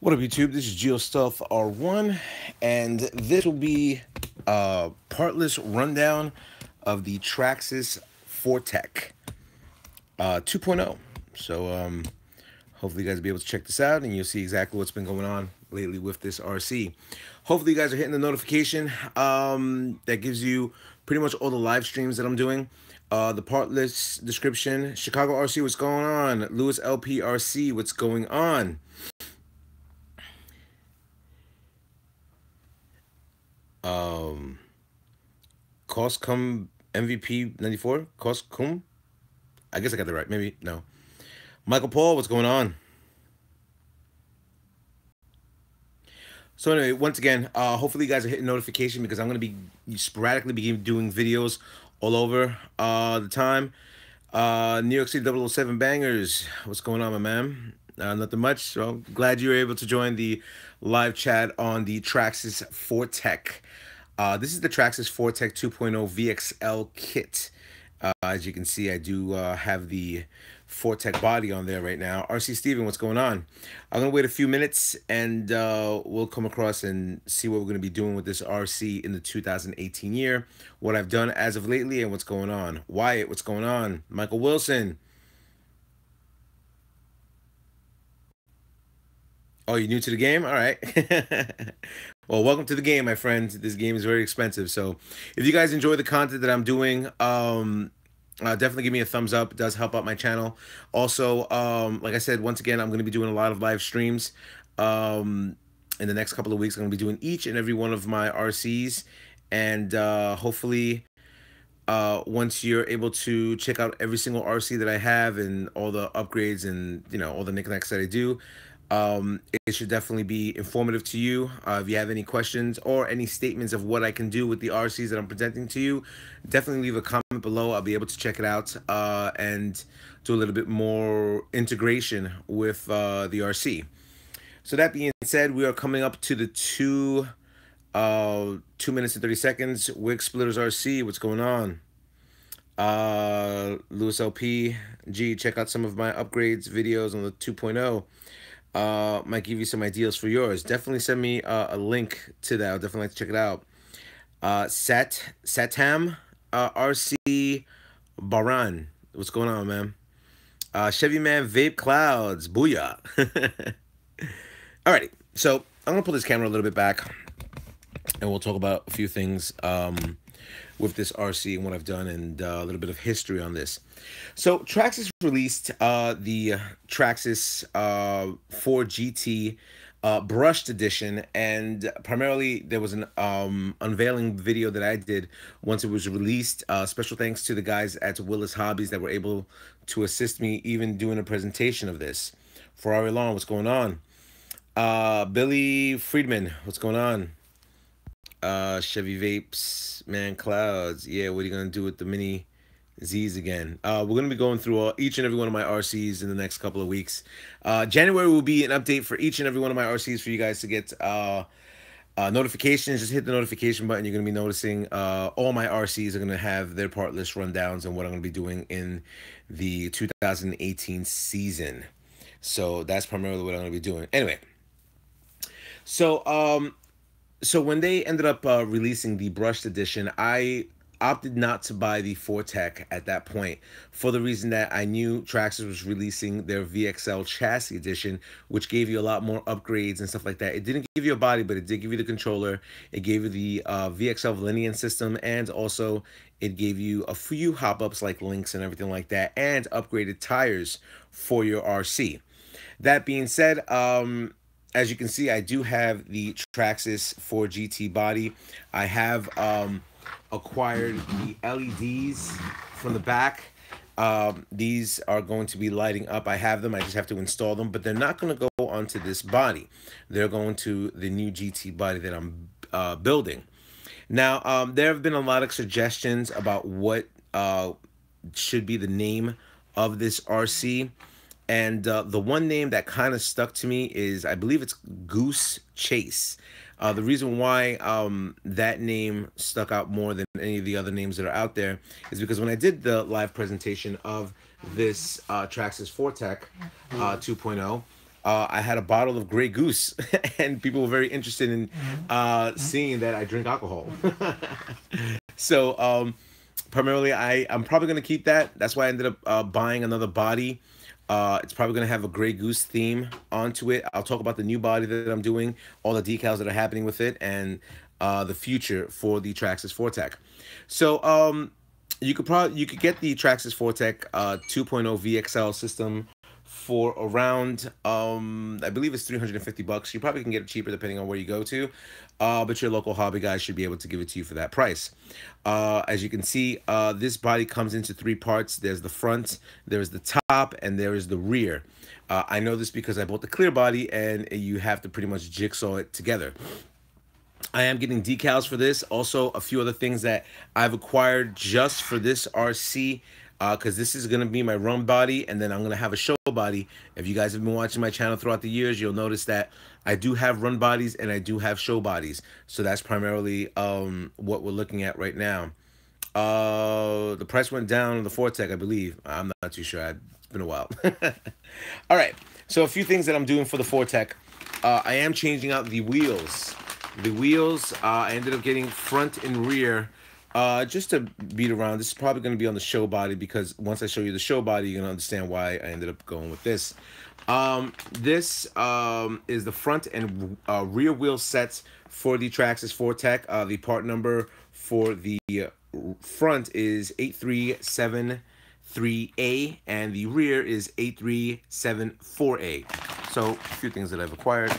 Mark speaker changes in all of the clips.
Speaker 1: What up, YouTube? This is GeoStealth R1, and this will be a partless rundown of the Traxxas 4Tec 2.0. So hopefully you guys will be able to check this out, and you'll see exactly what's been going on lately with this RC. Hopefully you guys are hitting the notification that gives you pretty much all the live streams that I'm doing. The partless description: Chicago RC, what's going on? Lewis LP RC, what's going on? Coscom MVP 94? Coscom? I guess I got that right. Maybe. No. Michael Paul, what's going on? So anyway, once again, hopefully you guys are hitting notification because I'm going to be sporadically doing videos all over the time. New York City 007 Bangers, what's going on, my man? Nothing much. So glad you were able to join the live chat on the Traxxas 4Tec. This is the Traxxas 4Tec 2.0 Vxl kit. As you can see, I do have the 4Tec body on there right now. RC Steven, what's going on? I'm going to wait a few minutes and we'll come across and see what we're going to be doing with this RC in the 2018 year. What I've done as of lately and what's going on. Wyatt, what's going on? Michael Wilson. Oh, you're new to the game? All right. Well, welcome to the game, my friend. This game is very expensive. So if you guys enjoy the content that I'm doing, definitely give me a thumbs up. It does help out my channel. Also, like I said, once again, I'm going to be doing a lot of live streams. In the next couple of weeks, I'm going to be doing each and every one of my RCs. And hopefully, once you're able to check out every single RC that I have and all the upgrades and, you know, all the knickknacks that I do, it should definitely be informative to you. If you have any questions or any statements of what I can do with the RCs that I'm presenting to you, definitely leave a comment below. I'll be able to check it out and do a little bit more integration with the RC. So that being said, we are coming up to the 2 minutes and 30 seconds. Wick Splitters RC, what's going on? Lewis LP, G, check out some of my upgrades videos on the 2.0. Might give you some ideas for yours. Definitely send me a link to that. I'll definitely like to check it out. Satam RC Baran, what's going on, man? Chevy Man Vape Clouds, booyah. Alrighty, so I'm gonna pull this camera a little bit back and we'll talk about a few things with this RC and what I've done and a little bit of history on this. So Traxxas released the Traxxas 4GT brushed edition, and primarily there was an unveiling video that I did once it was released. Special thanks to the guys at Willis Hobbies that were able to assist me even doing a presentation of this. Ferrari Lawn, what's going on? Billy Friedman, what's going on? Chevy Vapes, man, Clouds. Yeah, what are you gonna do with the mini Z's again? We're gonna be going through each and every one of my RCs in the next couple of weeks. January will be an update for each and every one of my RCs for you guys to get notifications. Just hit the notification button. You're gonna be noticing all my RCs are gonna have their part list rundowns and what I'm gonna be doing in the 2018 season. So that's primarily what I'm gonna be doing. Anyway, so when they ended up releasing the brushed edition, I opted not to buy the 4Tec at that point for the reason that I knew Traxxas was releasing their VXL chassis edition, which gave you a lot more upgrades and stuff like that. It didn't give you a body, but it did give you the controller. It gave you the VXL Linean system, and also it gave you a few hop-ups like links and everything like that, and upgraded tires for your RC. That being said, as you can see, I do have the Traxxas 4GT body. I have acquired the LEDs from the back. These are going to be lighting up. I have them. I just have to install them, but they're not going to go onto this body. They're going to the new GT body that I'm building. Now, there have been a lot of suggestions about what should be the name of this RC. And the one name that kind of stuck to me is, I believe it's Goose Chase. The reason why that name stuck out more than any of the other names that are out there is because when I did the live presentation of this Traxxas 4Tec 2.0, I had a bottle of Grey Goose, and people were very interested in seeing that I drink alcohol. So primarily, I'm probably gonna keep that. That's why I ended up buying another body. It's probably gonna have a Grey Goose theme onto it. I'll talk about the new body that I'm doing, all the decals that are happening with it, and the future for the Traxxas 4Tec. So you could get the Traxxas 4Tec 2.0 Vxl system for around I believe it's $350. You probably can get it cheaper depending on where you go to, but your local hobby guy should be able to give it to you for that price. As you can see, this body comes into three parts. There's the front, there's the top, and there is the rear. I know this because I bought the clear body, and you have to pretty much jigsaw it together. I am getting decals for this. Also, a few other things that I've acquired just for this RC, because this is going to be my run body, and then I'm going to have a show body. If you guys have been watching my channel throughout the years, you'll notice that I do have run bodies and I do have show bodies. So that's primarily what we're looking at right now. The price went down on the 4Tec, I believe. I'm not too sure. It's been a while. All right. So a few things that I'm doing for the 4Tec. I am changing out the wheels. The wheels, I ended up getting front and rear just to beat around. This is probably going to be on the show body, because once I show you the show body, you're going to understand why I ended up going with this. This is the front and rear wheel sets for the Traxxas 4Tec. The part number for the front is 8373A, and the rear is 8374A. So a few things that I've acquired.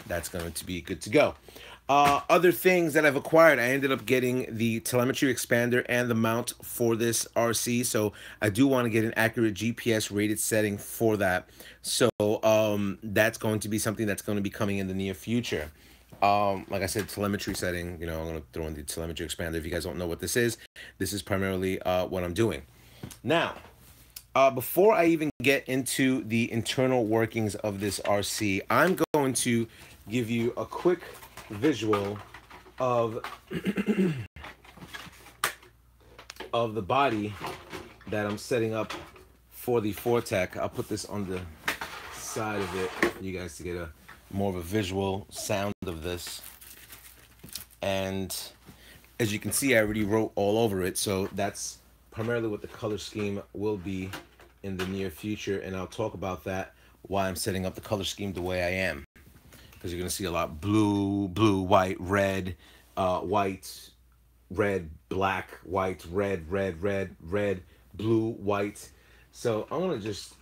Speaker 1: That's going to be good to go. Other things that I've acquired, I ended up getting the telemetry expander and the mount for this RC. So I do want to get an accurate GPS rated setting for that. So that's going to be something that's going to be coming in the near future. Like I said, telemetry setting, you know, I'm going to throw in the telemetry expander. If you guys don't know what this is primarily what I'm doing. Now, before I even get into the internal workings of this RC, I'm going to give you a quick visual of of the body that I'm setting up for the 4Tec. I'll put this on the side of it for you guys to get a more of a visual sound of this. And as you can see, I already wrote all over it, so that's primarily what the color scheme will be in the near future, and I'll talk about that, why I'm setting up the color scheme the way I am. Because you're going to see a lot blue, blue, white, red, white, red, black, white, red, red, red, red, blue, white. So I'm going to just,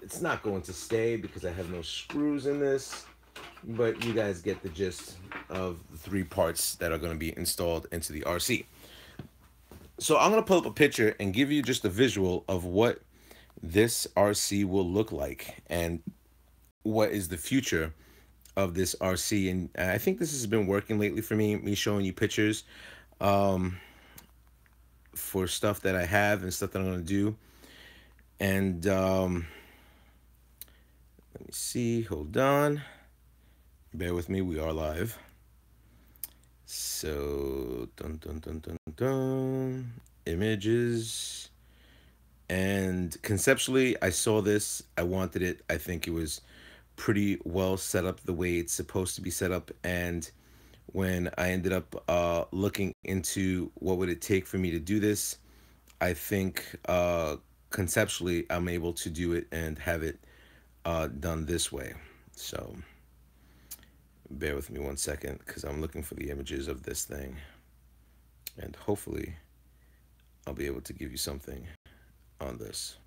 Speaker 1: it's not going to stay because I have no screws in this, but you guys get the gist of the three parts that are going to be installed into the RC. So I'm going to pull up a picture and give you just a visual of what this RC will look like and what is the future of this RC. And I think this has been working lately for me showing you pictures for stuff that I have and stuff that I'm going to do. And let me see, hold on, bear with me, we are live. So dun dun dun dun dun, images. And conceptually, I saw this, I wanted it, I think it was pretty well set up the way it's supposed to be set up. And when I ended up looking into what would it take for me to do this, I think conceptually I'm able to do it and have it done this way. So bear with me one second, because I'm looking for the images of this thing, and hopefully I'll be able to give you something on this.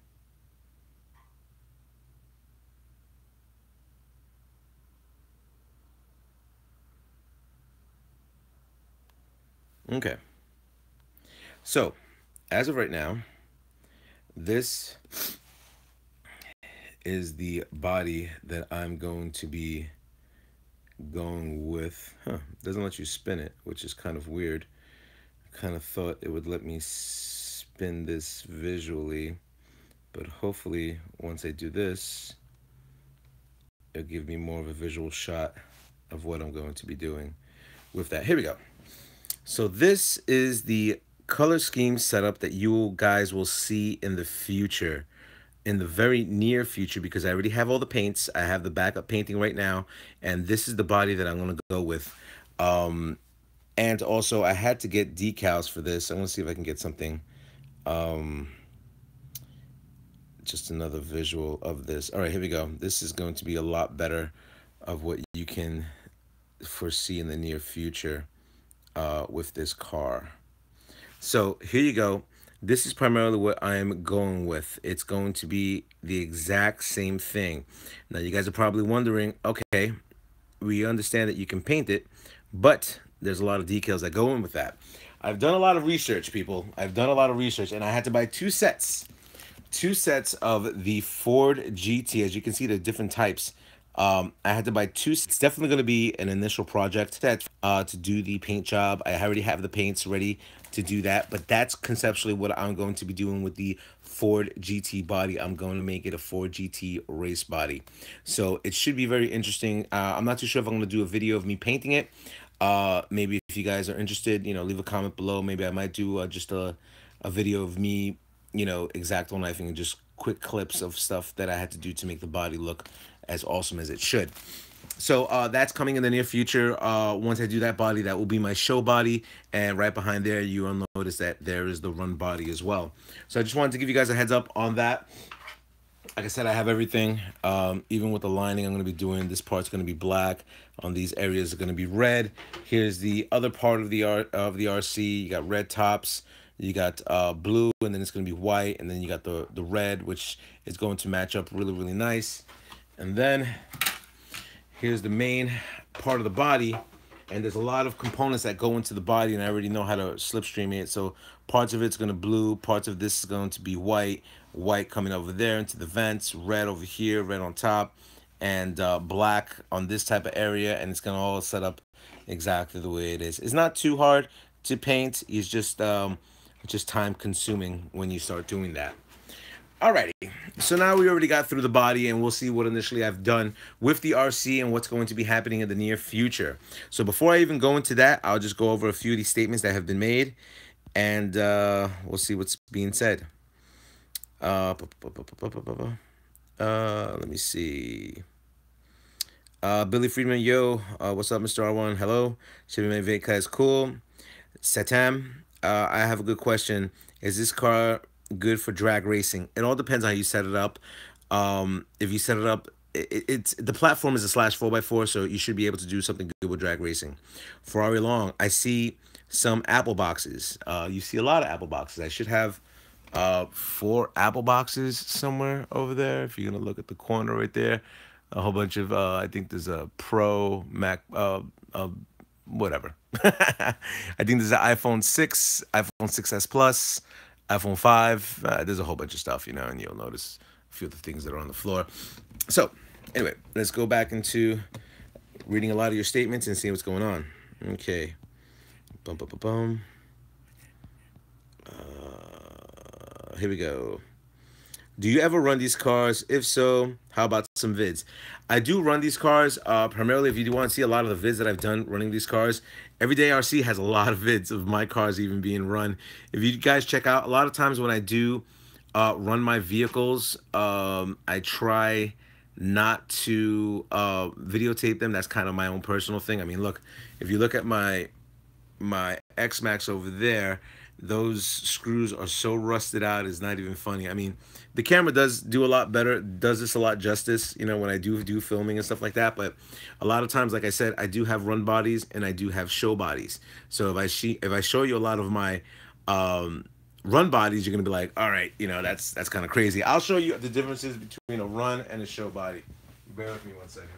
Speaker 1: Okay, so as of right now, this is the body that I'm going to be going with. Doesn't let you spin it, which is kind of weird. I kind of thought it would let me spin this visually, but hopefully once I do this, it'll give me more of a visual shot of what I'm going to be doing with that. Here we go. So this is the color scheme setup that you guys will see in the future. in the very near future, because I already have all the paints. I have the backup painting right now, and this is the body that I'm going to go with. And also, I had to get decals for this. I'm going to see if I can get something. Just another visual of this. All right, here we go. This is going to be a lot better of what you can foresee in the near future with this car. So here you go. This is primarily what I'm going with. It's going to be the exact same thing. Now you guys are probably wondering, okay, we understand that you can paint it, but there's a lot of decals that go in with that. I've done a lot of research, people. I've done a lot of research, and I had to buy two sets of the Ford GT. As you can see, the different types. I had to buy two. It's definitely going to be an initial project to do the paint job. I already have the paints ready to do that, but that's conceptually what I'm going to be doing with the Ford GT body. I'm going to make it a Ford GT race body, so it should be very interesting. I'm not too sure if I'm going to do a video of me painting it. Maybe if you guys are interested, leave a comment below. Maybe I might do just a video of me, X-Acto knifing and just quick clips of stuff that I had to do to make the body look as awesome as it should. So that's coming in the near future. Once I do that body, that will be my show body, and right behind there you will notice that there is the run body as well. So I just wanted to give you guys a heads up on that. Like I said, I have everything. Even with the lining I'm going to be doing, this part's going to be black. On these areas are going to be red. Here's the other part of the RC. You got red tops. You got blue, and then it's going to be white, and then you got the red, which is going to match up really, really nice. And then here's the main part of the body, and there's a lot of components that go into the body, and I already know how to slipstream it. So parts of it's going to blue, parts of this is going to be white coming over there into the vents, red over here, red on top, and black on this type of area, and it's going to all set up exactly the way it is. It's not too hard to paint. It's just time consuming when you start doing that. Alrighty, so now we already got through the body, and we'll see what initially I've done with the RC and what's going to be happening in the near future. So before I even go into that, I'll just go over a few of these statements that have been made, and we'll see what's being said. Let me see. Billy Friedman, yo, what's up, Mr. R1? Hello. Chevy Veka is cool. Satam, I have a good question. Is this car good for drag racing? It all depends on how you set it up. If you set it up, it's the platform is a /4x4, so you should be able to do something good with drag racing. Ferrari Long, I see some Apple boxes. You see a lot of Apple boxes. I should have 4 Apple boxes somewhere over there. If you're gonna look at the corner right there, a whole bunch of I think there's a Pro Mac whatever. I think there's an iPhone 6, iPhone 6s Plus, iPhone 5. There's a whole bunch of stuff, and you'll notice a few of the things that are on the floor. So anyway, let's go back into reading a lot of your statements and see what's going on. Okay. Bum, bum, bum, bum. Here we go. Do you ever run these cars? If so, how about some vids? I do run these cars, primarily if you do want to see a lot of the vids that I've done running these cars. Everyday RC has a lot of vids of my cars even being run. If you guys check out, a lot of times when I do run my vehicles, I try not to videotape them. That's kind of my own personal thing. I mean, look, if you look at my X-Max over there, those screws are so rusted out, it's not even funny. I mean, the camera does do a lot better, does this a lot justice, when I do filming and stuff like that. But a lot of times, like I said, I do have run bodies and I do have show bodies. So if I show you a lot of my run bodies, you're gonna be like, all right, that's kind of crazy. I'll show you the differences between a run and a show body. Bear with me 1 second.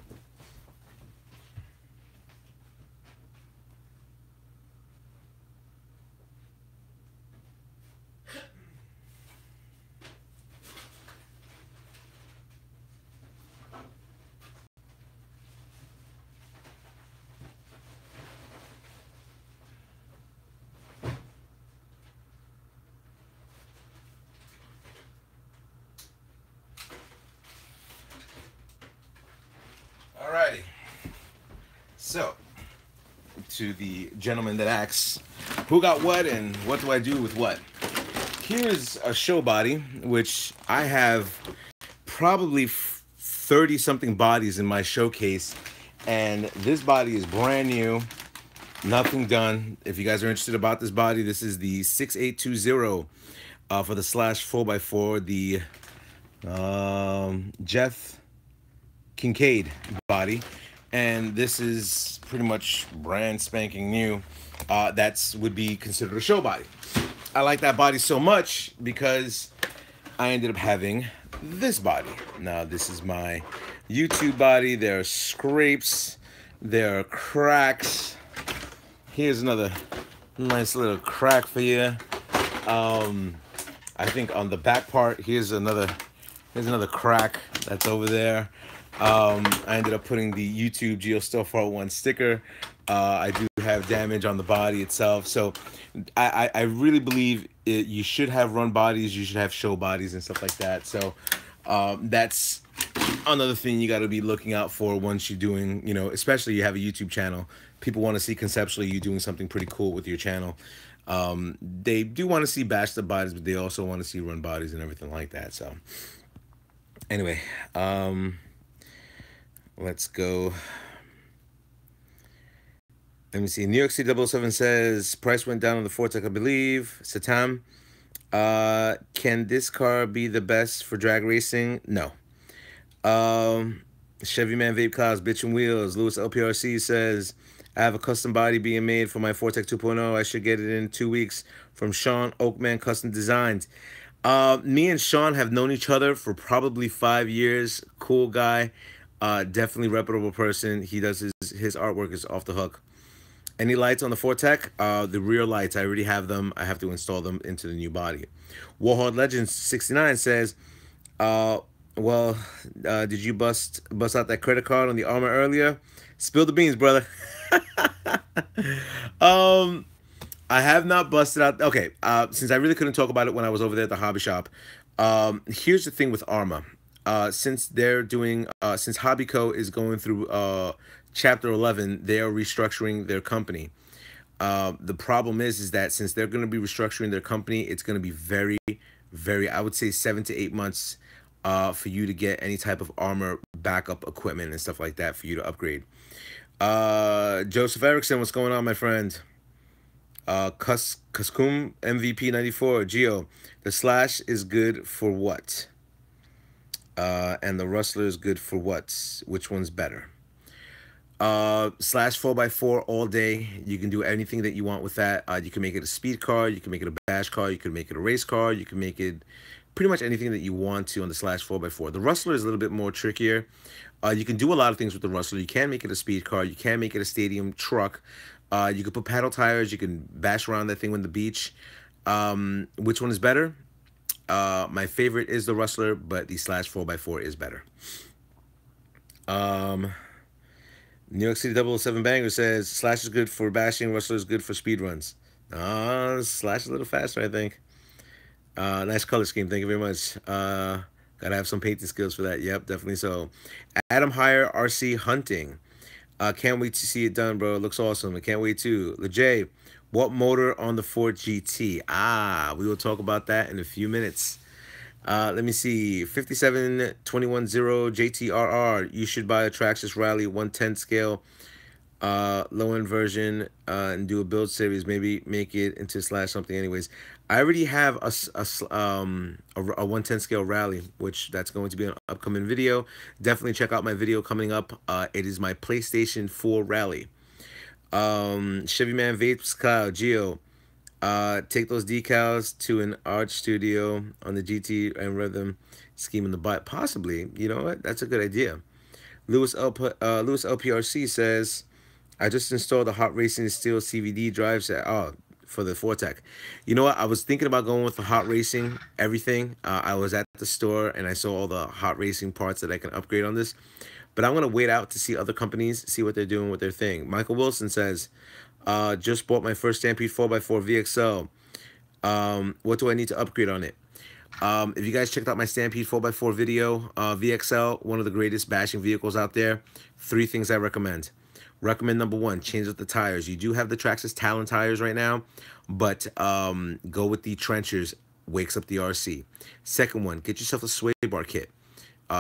Speaker 1: Alrighty. So, to the gentleman that asks, who got what and what do I do with what? Here's a show body, which I have probably 30 something bodies in my showcase, and this body is brand new, nothing done. If you guys are interested about this body, this is the 6820 for the slash 4x4, the Jeff Kincaid body, and this is pretty much brand spanking new. That's would be considered a show body. I like that body so much because I ended up having this body. Now this is my YouTube body. There are scrapes, there are cracks. Here's another nice little crack for you. I think on the back part, here's another crack that's over there. I ended up putting the YouTube GeoStuff 1 sticker. I do have damage on the body itself, so I really believe you should have run bodies, you should have show bodies and stuff like that. So that's another thing you got to be looking out for once you're doing, you know, especially you have a YouTube channel. People want to see conceptually you doing something pretty cool with your channel. They do want to see bashed up bodies, but they also want to see run bodies and everything like that. So anyway, let's go. Let me see. New York City 007 says price went down on the 4Tec, I believe. Satam, can this car be the best for drag racing? No. Chevy Man Vape Clouds, Bitch and Wheels. Lewis LPRC says, I have a custom body being made for my 4Tec 2.0. I should get it in 2 weeks from Sean Oakman Custom Designs. Me and Sean have known each other for probably 5 years. Cool guy. Definitely reputable person. He does his artwork is off the hook. Any lights on the 4Tec? The rear lights, I already have them. I have to install them into the new body. Warhawk Legends 69 says, did you bust out that credit card on the Armor earlier? Spill the beans, brother. I have not busted out. Okay, since I really couldn't talk about it when I was over there at the hobby shop, here's the thing with Arma. Since they're doing, since Hobbyco is going through Chapter 11, they are restructuring their company. The problem is that since they're going to be restructuring their company, it's going to be very, I would say 7 to 8 months for you to get any type of Armor backup equipment and stuff like that for you to upgrade. Joseph Erickson, what's going on, my friend? Kaskum MVP 94 Geo, the slash is good for what? And the rustler is good for what? Which one's better? Slash 4x4 all day. You can do anything that you want with that. You can make it a speed car, you can make it a bash car, you can make it a race car, you can make it pretty much anything that you want to on the slash 4x4. The rustler is a little bit more trickier. You can do a lot of things with the rustler. You can make it a speed car, you can make it a stadium truck. You can put paddle tires, you can bash around that thing on the beach. Which one is better? My favorite is the rustler, but the slash 4x4 is better. New York City 007 Banger says slash is good for bashing, rustler is good for speed runs. Slash is a little faster, I think. Nice color scheme, thank you very much. Gotta have some painting skills for that. Yep, definitely so. Adam Hire RC Hunting. Can't wait to see it done, bro. It looks awesome. I can't wait too. Lejay, what motor on the Ford GT? We will talk about that in a few minutes. Let me see. 57210 JTRR. You should buy a Traxxas Rally 110 scale, low-end version, and do a build series. Maybe make it into slash something. Anyways, I already have a 110 scale Rally, which that's going to be an upcoming video. Definitely check out my video coming up. It is my PlayStation 4 Rally. Chevy Man Vapes Cloud Geo. Take those decals to an art studio on the GT and rhythm scheme in the butt. Possibly, you know what? That's a good idea. Lewis LPRC says, I just installed the Hot Racing Steel CVD drives for the 4Tec. You know what? I was thinking about going with the Hot Racing everything. I was at the store and I saw all the Hot Racing parts that I can upgrade on this. But I'm going to wait out to see other companies, see what they're doing with their thing. Michael Wilson says, just bought my first Stampede 4x4 VXL. What do I need to upgrade on it? If you guys checked out my Stampede 4x4 video, VXL, one of the greatest bashing vehicles out there. 3 things I recommend. Recommend number 1, change up the tires. You do have the Traxxas Talon tires right now, but go with the trenchers, wakes up the RC. Second one, get yourself a sway bar kit.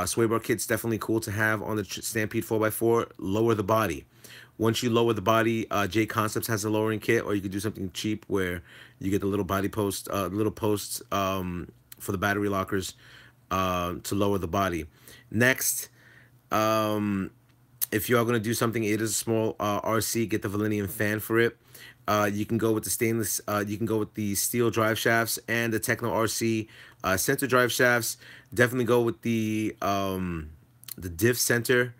Speaker 1: Sway bar kit's definitely cool to have on the Stampede 4x4. Lower the body. Once you lower the body, J Concepts has a lowering kit, or you could do something cheap where you get the little body post, little posts for the battery lockers to lower the body. Next, if you are going to do something, it is a small RC, get the Valenium fan for it. You can go with the stainless, you can go with the steel drive shafts and the Techno RC center drive shafts. Definitely go with the diff center.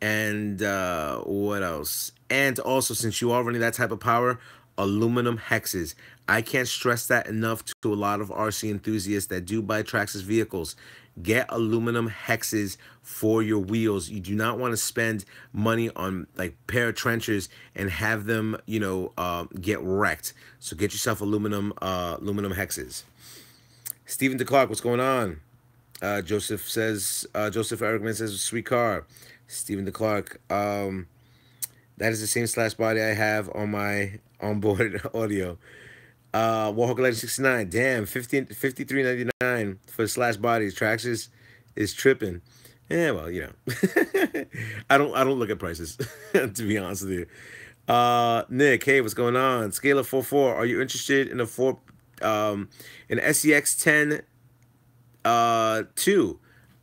Speaker 1: And what else? And also, since you are running that type of power, aluminum hexes. I can't stress that enough to a lot of RC enthusiasts that do buy Traxxas vehicles. Get aluminum hexes for your wheels. You do not want to spend money on like pair of trenchers and have them, you know, get wrecked. So get yourself aluminum hexes. Stephen DeClark, what's going on? Joseph Erickman says, sweet car. Stephen DeClark, that is the same slash body I have on my onboard audio. Warhawk Legend 69, damn, $53.99 for slash bodies. Traxxas is tripping. Yeah, well, you know, I don't look at prices to be honest with you. Nick, hey, what's going on? Scale of 4.4. Are you interested in an SEX10 2?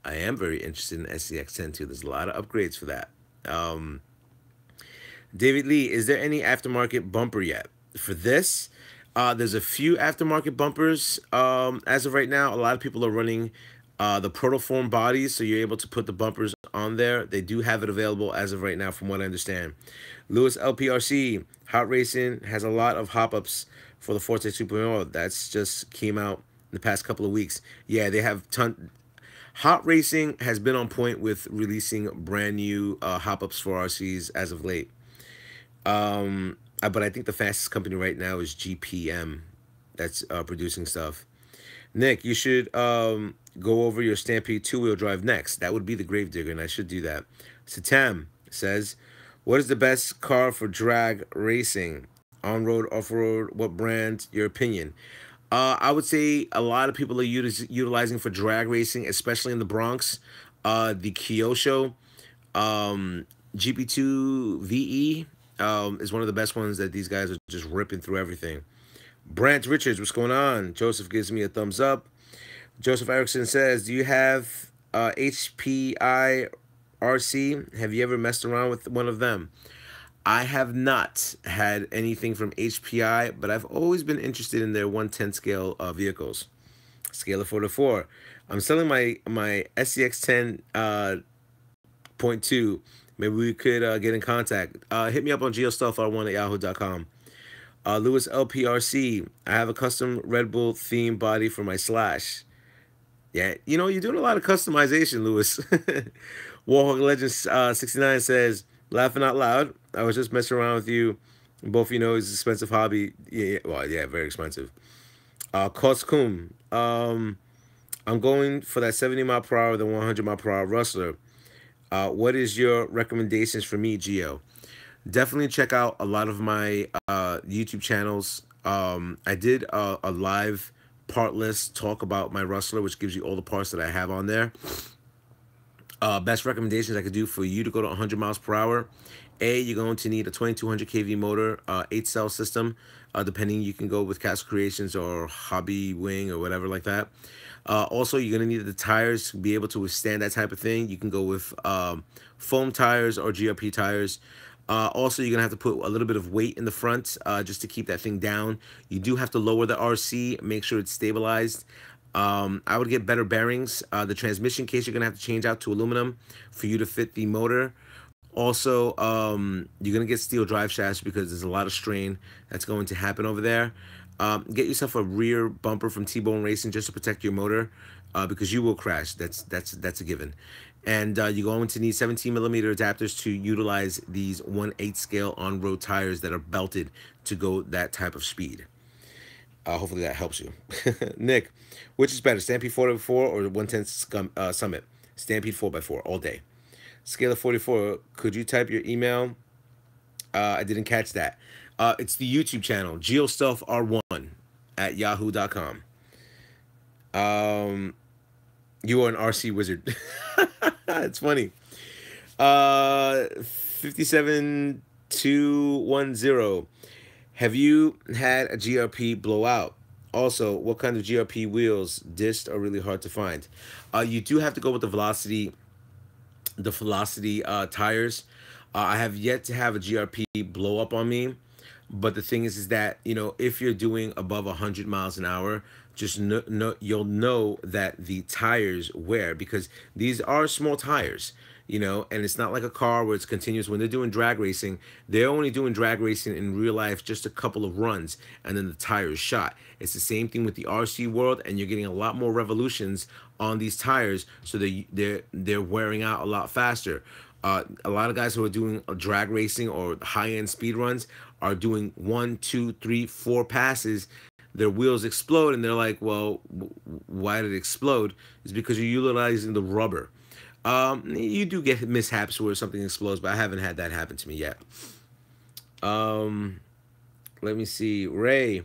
Speaker 1: I am very interested in SEX10 2. There's a lot of upgrades for that. David Lee, is there any aftermarket bumper yet? For this, there's a few aftermarket bumpers as of right now. A lot of people are running the Protoform bodies, so you're able to put the bumpers on there. They do have it available as of right now, from what I understand. Lewis LPRC, Hot Racing has a lot of hop-ups for the 4Tec 2.0. That's just came out in the past couple of weeks. Yeah, they have Hot Racing has been on point with releasing brand new hop-ups for RCs as of late. But I think the fastest company right now is GPM that's producing stuff. Nick, you should go over your Stampede 2-wheel drive next. That would be the Gravedigger, and I should do that. Satam says, what is the best car for drag racing? On-road, off-road, what brand? Your opinion? I would say a lot of people are utilizing for drag racing, especially in the Bronx. The Kyosho GP2 VE is one of the best ones that these guys are just ripping through everything. Brant Richards, what's going on? Joseph gives me a thumbs up. Joseph Erickson says, do you have HPI RC? Have you ever messed around with one of them? I have not had anything from HPI, but I've always been interested in their 1/10 scale vehicles. Scale of 4 I'm selling my SCX10 .2. Maybe we could get in contact. Hit me up on geostuff1@yahoo.com. Lewis LPRC, I have a custom Red Bull theme body for my slash. Yeah, you know, you're doing a lot of customization, Lewis. Warhawk Legend 69 says, laughing out loud. I was just messing around with you. Both, you know, it's an expensive hobby. Yeah, well, yeah, very expensive. Koskum, I'm going for that 70 mile per hour, the 100 mile per hour Rustler. What is your recommendations for me, Geo? Definitely check out a lot of my YouTube channels. I did a live part list talk about my Rustler, which gives you all the parts that I have on there. Best recommendations I could do for you to go to 100 miles per hour. You're going to need a 2200 kV motor, 8-cell system. Depending, you can go with Castle Creations or Hobby Wing or whatever like that. Also, you're going to need the tires to be able to withstand that type of thing. You can go with foam tires or GRP tires. Also, you're going to have to put a little bit of weight in the front just to keep that thing down. You do have to lower the RC, make sure it's stabilized. I would get better bearings. The transmission case you're going to have to change out to aluminum for you to fit the motor. Also, you're going to get steel drive shafts because there's a lot of strain that's going to happen over there. Get yourself a rear bumper from T-Bone Racing just to protect your motor because you will crash. That's a given. And you're going to need 17mm adapters to utilize these 1/8 scale on-road tires that are belted to go that type of speed. Hopefully that helps you. Nick, which is better, Stampede 4x4 or 1/10 Summit? Stampede 4x4 all day. Scale of 44, could you type your email? I didn't catch that. It's the YouTube channel, GeoStuffR1 at yahoo.com. You are an RC wizard. It's funny. 57210. Have you had a GRP blowout? Also, what kind of GRP wheels disc are really hard to find? You do have to go with the velocity tires. I have yet to have a GRP blow up on me, but the thing is that if you're doing above 100 miles an hour, just you'll know that the tires wear, because these are small tires. And it's not like a car where it's continuous. When they're doing drag racing, they're only doing drag racing in real life just a couple of runs, and then the tire is shot. It's the same thing with the RC world, and you're getting a lot more revolutions on these tires, so they're wearing out a lot faster. A lot of guys who are doing drag racing or high-end speed runs are doing 1, 2, 3, 4 passes. Their wheels explode, and they're like, well, why did it explode? It's because you're utilizing the rubber. You do get mishaps where something explodes, but I haven't had that happen to me yet. Let me see. Ray,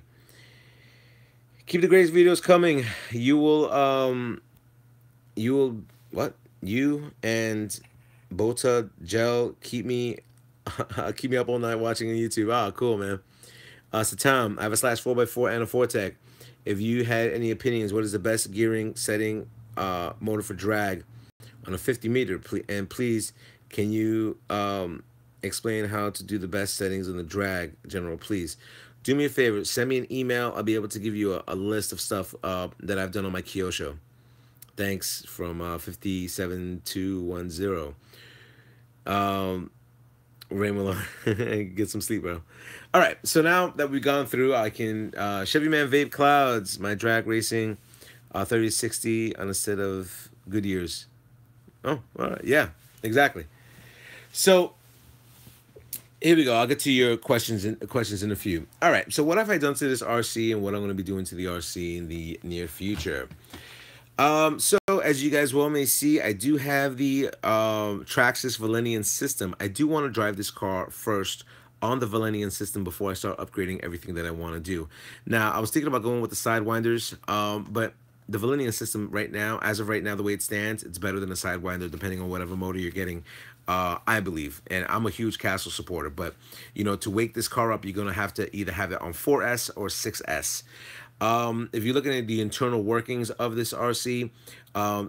Speaker 1: keep the greatest videos coming. What? You and Bota Gel keep me keep me up all night watching on YouTube. Ah, cool, man. Satam, I have a slash 4x4 and a 4Tec. If you had any opinions, what is the best gearing setting motor for drag on a 50 meter? And please, can you explain how to do the best settings on the drag, General, please? Do me a favor, send me an email. I'll be able to give you a list of stuff that I've done on my Kyosho. Thanks, from 57210. Ray Malone, get some sleep, bro. All right, so now that we've gone through, I can Chevy Man Vape Clouds, my drag racing 3060 on a set of Goodyears. Oh, all right, yeah, exactly. So here we go. I'll get to your questions in a few. All right, so what have I done to this RC, and what I'm going to be doing to the RC in the near future? So as you guys well may see, I do have the Traxxas Valenian system. I do want to drive this car first on the Valenian system before I start upgrading everything that I want to do. Now, I was thinking about going with the Sidewinders, but the Valenian system right now, as of right now, the way it stands, it's better than a Sidewinder, depending on whatever motor you're getting, I believe. And I'm a huge Castle supporter, but, to wake this car up, you're going to have to either have it on 4S or 6S. If you're looking at the internal workings of this RC,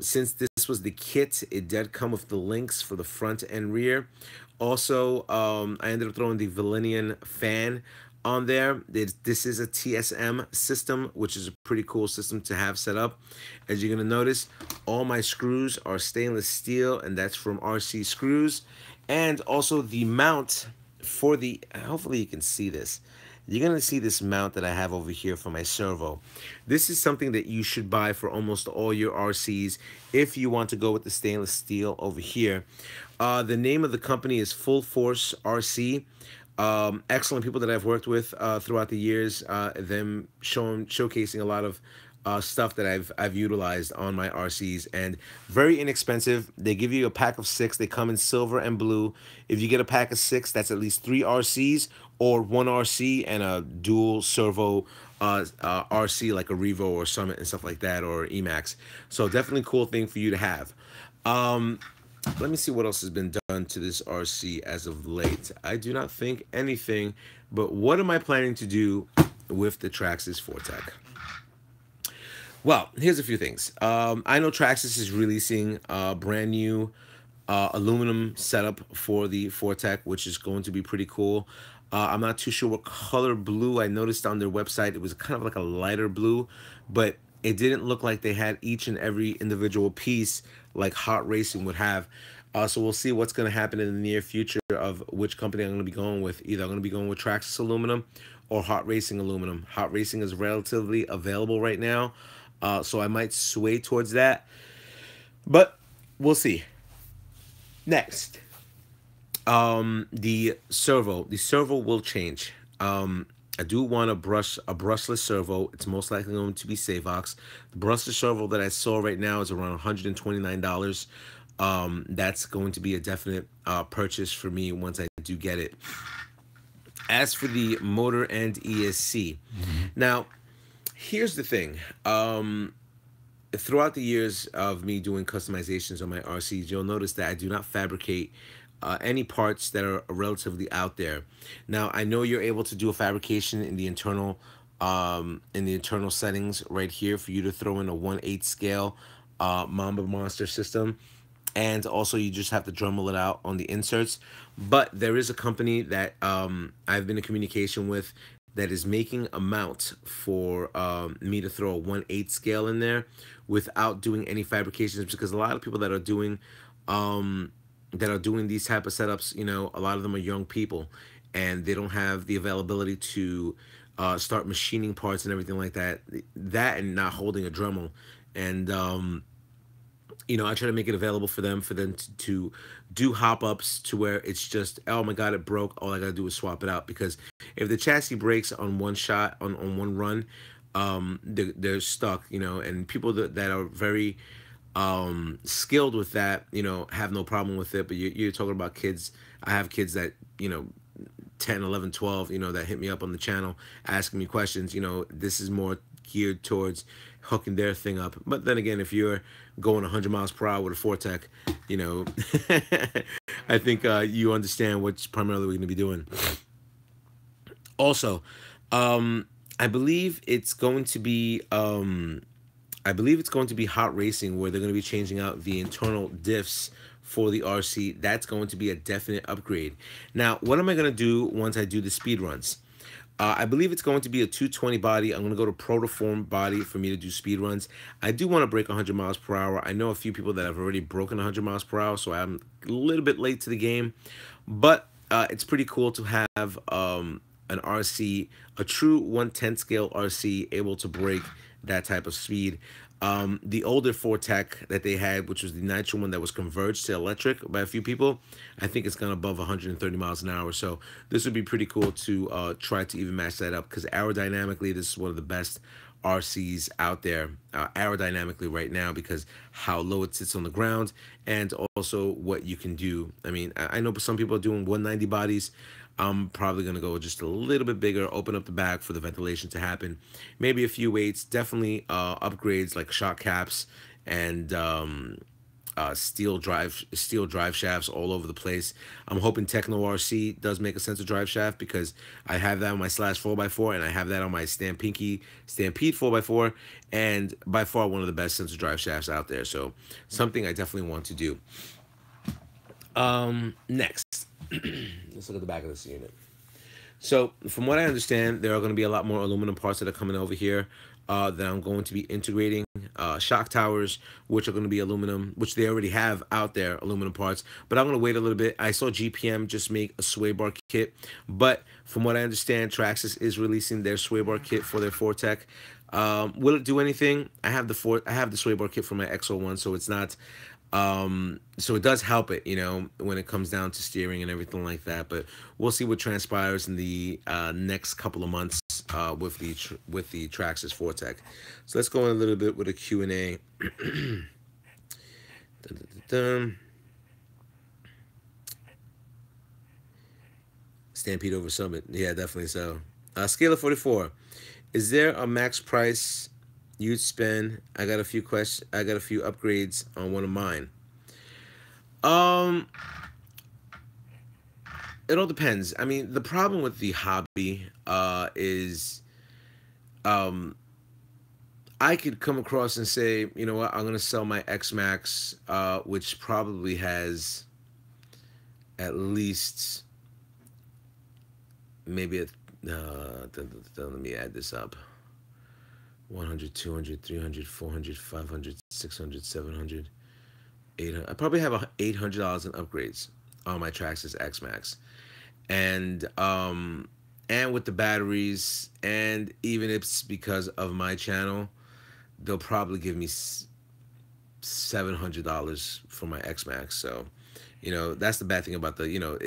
Speaker 1: since this was the kit, it did come with the links for the front and rear. Also, I ended up throwing the Valenian fan on there. This is a TSM system, which is a pretty cool system to have set up. As you're going to notice, all my screws are stainless steel, and that's from RC Screws. And also the mount for the, hopefully you can see this. You're going to see this mount that I have over here for my Servo. This is something that you should buy for almost all your RCs if you want to go with the stainless steel over here. The name of the company is Full Force RC. Excellent people that I've worked with throughout the years, them showcasing a lot of stuff that I've utilized on my RCs, and very inexpensive. They give you a pack of 6. They come in silver and blue. If you get a pack of 6, that's at least 3 RCs or 1 RC and a dual servo RC like a Revo or Summit and stuff like that, or Emax. So definitely cool thing for you to have. Let me see what else has been done to this RC as of late. I do not think anything, but what am I planning to do with the Traxxas 4Tec? Well, here's a few things. I know Traxxas is releasing a brand new aluminum setup for the 4Tec, which is going to be pretty cool. I'm not too sure what color blue. I noticed on their website it was kind of like a lighter blue, but it didn't look like they had each and every individual piece like Hot Racing would have. So we'll see what's going to happen in the near future of which company I'm going to be going with. Either I'm going to be going with Traxxas aluminum or Hot Racing aluminum. Hot Racing is relatively available right now, so I might sway towards that, but we'll see. Next, the servo. The servo will change. I do want a brushless servo. It's most likely going to be Savox. The brushless servo that I saw right now is around $129. That's going to be a definite purchase for me once I do get it. As for the motor and ESC, now here's the thing. throughout the years of me doing customizations on my RCs, you'll notice that I do not fabricate any parts that are relatively out there. Now, I know you're able to do a fabrication in the internal settings right here for you to throw in a 1/8 scale Mamba Monster system, and also you just have to Dremel it out on the inserts. But there is a company that I've been in communication with that is making a mount for me to throw a 1/8 scale in there without doing any fabrications, because a lot of people that are doing these type of setups, you know, a lot of them are young people and they don't have the availability to start machining parts and everything like that. That and not holding a Dremel. And you know, I try to make it available for them to do hop ups to where it's just, oh my god, it broke, all I gotta do is swap it out. Because if the chassis breaks on one shot, on one run, they're stuck, you know. And people that are very skilled with that, you know, have no problem with it. But you're talking about kids. I have kids that, you know, 10, 11, 12, you know, that hit me up on the channel asking me questions. You know, this is more geared towards hooking their thing up. But then again, if you're going 100 miles per hour with a 4Tec, you know, I think you understand what's primarily we're going to be doing. Also, I believe it's going to be hot racing, where they're going to be changing out the internal diffs for the RC. That's going to be a definite upgrade. Now, what am I going to do once I do the speed runs? I believe it's going to be a 220 body. I'm going to go to Protoform body for me to do speed runs. I do want to break 100 miles per hour. I know a few people that have already broken 100 miles per hour, so I'm a little bit late to the game. But it's pretty cool to have an RC, a true 1/10 scale RC, able to break that type of speed. The older 4Tec that they had, which was the nitro one that was converged to electric by a few people, I think it's gone above 130 miles an hour. So this would be pretty cool to try to even match that up, because aerodynamically, this is one of the best RCs out there aerodynamically right now, because how low it sits on the ground and also what you can do. I mean, I know some people are doing 190 bodies. I'm probably going to go just a little bit bigger, open up the back for the ventilation to happen. Maybe a few weights, definitely upgrades like shock caps and steel drive shafts all over the place. I'm hoping Techno RC does make a sensor drive shaft, because I have that on my Slash 4x4 and I have that on my Stampede 4x4, and by far one of the best sensor drive shafts out there. So something I definitely want to do. Next, let's look at the back of this unit. So from what I understand, there are going to be a lot more aluminum parts that are coming over here that I'm going to be integrating. Shock towers, which are going to be aluminum, which they already have out there, aluminum parts. But I'm going to wait a little bit. I saw GPM just make a sway bar kit, but from what I understand, Traxxas is releasing their sway bar kit for their 4Tec. Will it do anything? I have the sway bar kit for my XO1, so it's not. So it does help it, you know, when it comes down to steering and everything like that. But we'll see what transpires in the next couple of months with the Traxxas 4Tec. So let's go in a little bit with a Q&A. Stampede over Summit. Yeah, definitely so. Scale of 44. Is there a max price you'd spend? I got a few upgrades on one of mine. It all depends. I mean, the problem with the hobby is I could come across and say, you know what, I'm gonna sell my X Max, which probably has at least maybe let me add this up. 100, 200, 300, 400, 500, 600, 700, 800. I probably have $800 in upgrades on my Traxxas X Max, and with the batteries, and even if it's because of my channel, they'll probably give me $700 for my X Max. So, you know, that's the bad thing about the, you know,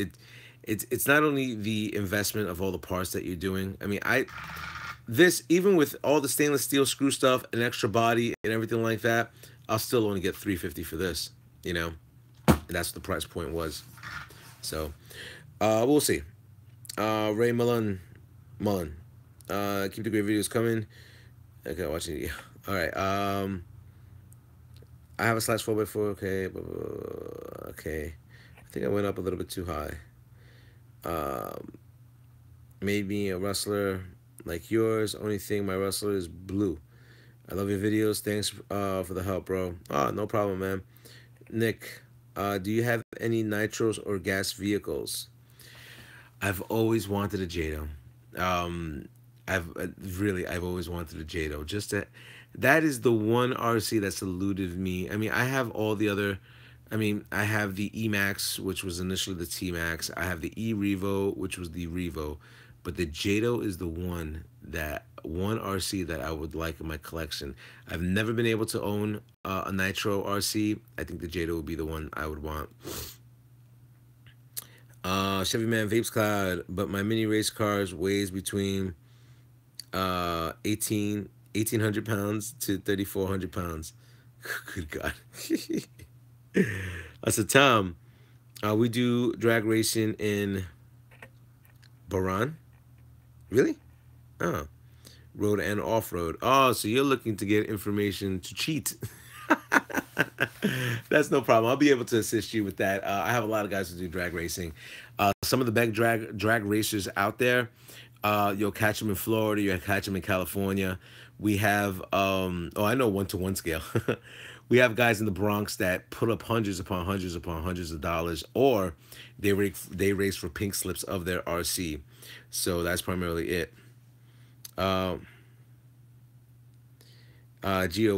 Speaker 1: it's not only the investment of all the parts that you're doing. I mean, this, even with all the stainless steel screw stuff and extra body and everything like that, I'll still only get $350 for this, you know, and that's what the price point was. So we'll see. Ray Mullen, keep the great videos coming. Okay, watching. Yeah. All right. I have a slash 4x4. Okay, okay. I think I went up a little bit too high. Um, Made me a wrestler like yours. Only thing, my wrestler is blue. I love your videos. Thanks for the help, bro. Oh, no problem, man. Nick, do you have any nitros or gas vehicles? I've always wanted a Jado. Um, I've always wanted a Jado. That is the one RC that's eluded me. I mean, I have all the other. I mean, I have the E Max, which was initially the T Max. I have the E Revo, which was the Revo, but the Jado is the one RC that I would like in my collection. I've never been able to own a Nitro RC. I think the Jado would be the one I would want. Chevy Man Vapes Cloud, but my mini race cars weighs between 1,800 pounds to 3,400 pounds. Good God. I said, Tom, we do drag racing in Bahrain. Really? Oh, road and off road. Oh, so you're looking to get information to cheat. That's no problem. I'll be able to assist you with that. I have a lot of guys who do drag racing. Some of the big drag racers out there, you'll catch them in Florida. You'll catch them in California. We have, oh, I know 1-to-1 scale. We have guys in the Bronx that put up hundreds upon hundreds upon hundreds of dollars, or they race for pink slips of their RC. So that's primarily it. Gio,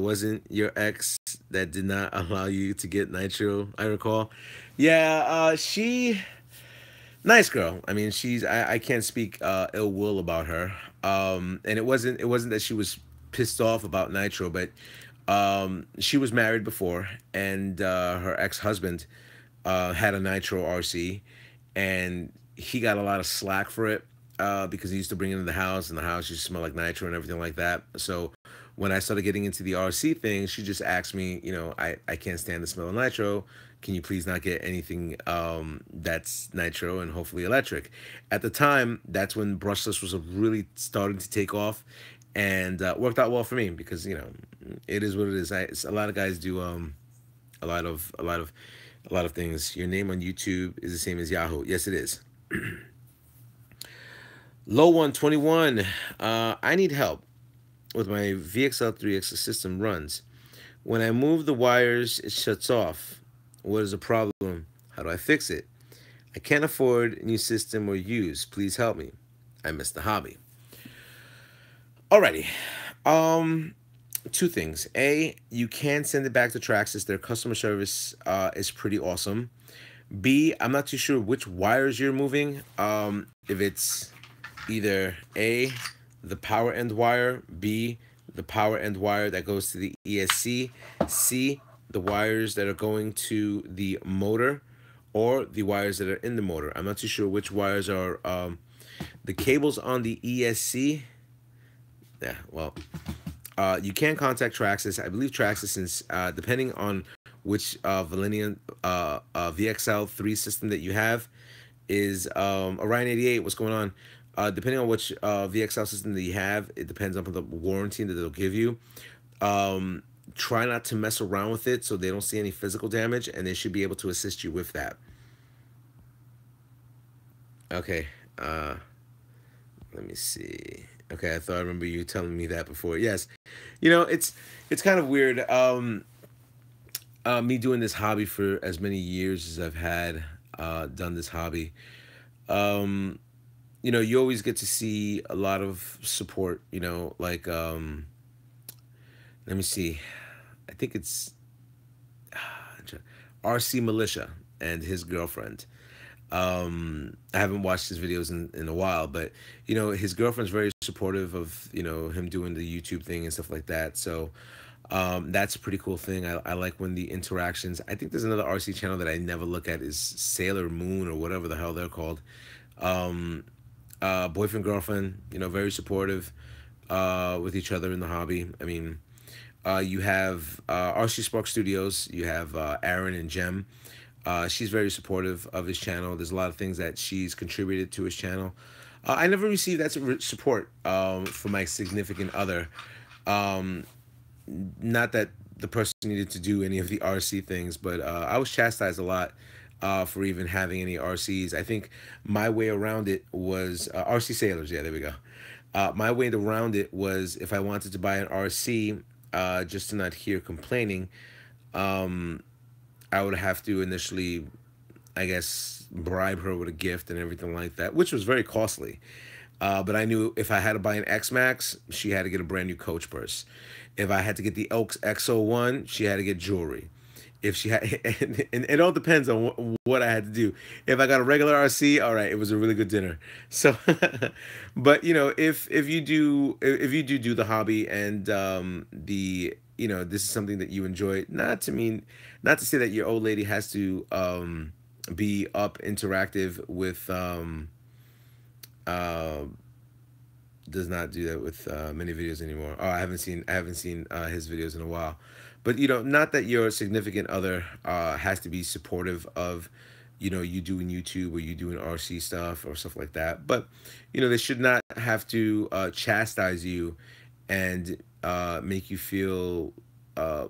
Speaker 1: wasn't your ex that did not allow you to get nitro? I recall. Yeah, she nice girl. I mean, I can't speak ill will about her. And it wasn't that she was pissed off about nitro, but she was married before, and her ex-husband had a nitro RC, and he got a lot of slack for it because he used to bring it into the house, and the house used to smell like nitro and everything like that. So when I started getting into the RC thing, she just asked me, I can't stand the smell of nitro. Can you please not get anything that's nitro and hopefully electric? At the time, that's when brushless was really starting to take off, and worked out well for me because it is what it is. A lot of guys do a lot of things. Your name on YouTube is the same as Yahoo. Yes, it is. Low 121. I need help with my VXL 3X system runs. When I move the wires, it shuts off. What is the problem? How do I fix it? I can't afford a new system or use. Please help me. I missed the hobby. Alrighty. Two things. A, you can send it back to Traxxas. Their customer service is pretty awesome. B, I'm not too sure which wires you're moving. If it's either A, the power end wire, B, the power end wire that goes to the ESC, C, the wires that are going to the motor, or the wires that are in the motor. I'm not too sure which wires are the cables on the ESC. Yeah, well, you can contact Traxxas. I believe Traxxas, since depending on which Valenian VXL 3 system that you have, is Orion 88. What's going on? Depending on which VXL system that you have, it depends on the warranty that they'll give you. Try not to mess around with it so they don't see any physical damage, and they should be able to assist you with that. Okay, let me see. Okay, I thought I remember you telling me that before. Yes, it's kind of weird. Me doing this hobby for as many years as I've had done this hobby. You always get to see a lot of support. Like let me see. I think it's RC Militia and his girlfriend. I haven't watched his videos in a while, but his girlfriend's very supportive of him doing the YouTube thing and stuff like that. So that's a pretty cool thing. I like when the interactions. I think there's another RC channel that I never look at, is Sailor Moon or whatever the hell they're called. Boyfriend, girlfriend, very supportive with each other in the hobby. I mean, you have RC Spark Studios. You have Aaron and Jem. She's very supportive of his channel. There's a lot of things that she's contributed to his channel. I never received that support from my significant other. Not that the person needed to do any of the RC things, but I was chastised a lot for even having any RCs. I think my way around it was RC sailors. Yeah, there we go. My way around it was if I wanted to buy an RC, just to not hear complaining, um, I would have to initially, I guess, bribe her with a gift and everything like that, which was very costly. But I knew if I had to buy an X Max, she had to get a brand new Coach purse. If I had to get the Elks XO1, she had to get jewelry. If she had, and it all depends on what I had to do. If I got a regular RC, all right, it was a really good dinner. So, but you know, if you do the hobby and the this is something that you enjoy, not to say that your old lady has to be up interactive with uh, does not do that with many videos anymore. Oh, I haven't seen his videos in a while. But you know, not that your significant other has to be supportive of, you know, you doing YouTube or you doing RC stuff or stuff like that. But you know, they should not have to chastise you and make you feel uh,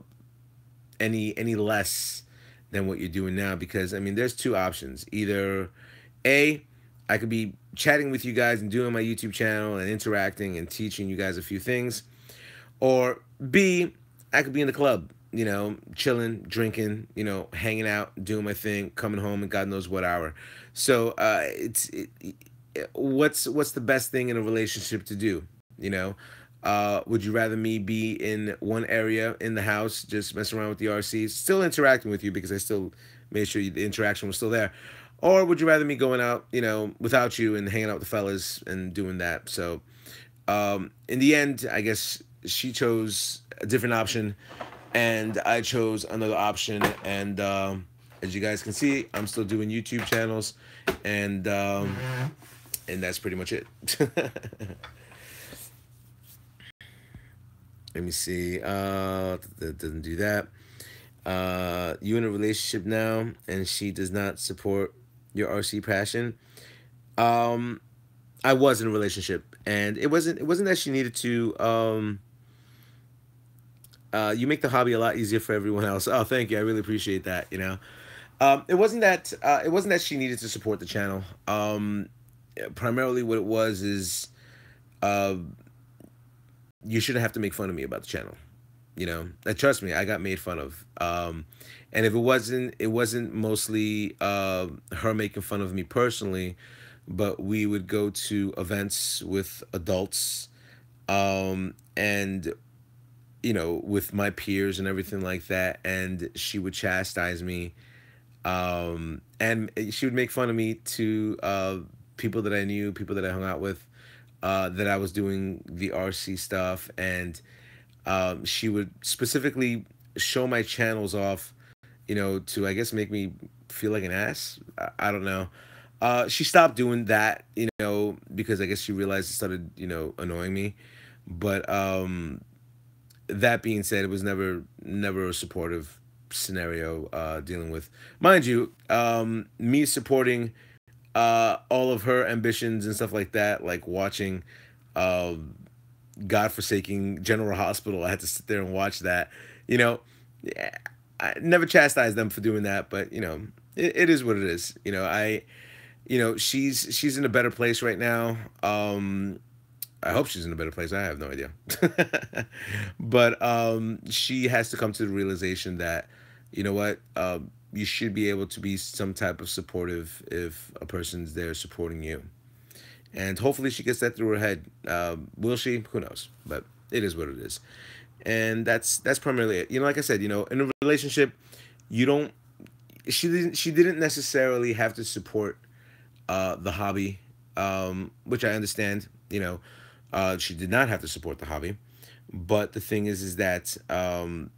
Speaker 1: any less than what you're doing now. Because I mean, there's two options. Either A, I could be chatting with you guys and doing my YouTube channel and interacting and teaching you guys a few things. Or B, I could be in the club, you know, chilling, drinking, you know, hanging out, doing my thing, coming home and God knows what hour. So what's the best thing in a relationship to do? You know, would you rather me be in one area in the house, just messing around with the RCs, still interacting with you because I still made sure the interaction was still there? Or would you rather me going out, you know, without you and hanging out with the fellas and doing that? So in the end, I guess she chose a different option and I chose another option. And as you guys can see, I'm still doing YouTube channels and that's pretty much it. Let me see. That doesn't do that. You in a relationship now and she does not support your RC passion. Um, I was in a relationship and it wasn't that she needed to you make the hobby a lot easier for everyone else. Oh, thank you. I really appreciate that, you know. It wasn't that she needed to support the channel. Primarily what it was is uh you shouldn't have to make fun of me about the channel. You know, and trust me, I got made fun of. And if it wasn't mostly her making fun of me personally, but we would go to events with adults, and you know, with my peers and everything like that, and she would chastise me, and she would make fun of me to people that I knew, people that I hung out with, that I was doing the RC stuff, and she would specifically show my channels off, you know, to I guess make me feel like an ass. I don't know. She stopped doing that, you know, because I guess she realized it started, you know, annoying me. But that being said, it was never a supportive scenario dealing with, mind you, me supporting all of her ambitions and stuff like that, like watching uh, godforsaking General Hospital. I had to sit there and watch that. You know, yeah, I never chastised them for doing that, but you know, it is what it is. You know, you know, she's in a better place right now. I hope she's in a better place. I have no idea. But she has to come to the realization that, you know what, you should be able to be some type of supportive if a person's there supporting you. And hopefully she gets that through her head. Will she? Who knows? But it is what it is. And that's primarily it. You know, like I said, you know, in a relationship, you don't. She didn't necessarily have to support the hobby, which I understand. You know, she did not have to support the hobby, but the thing is that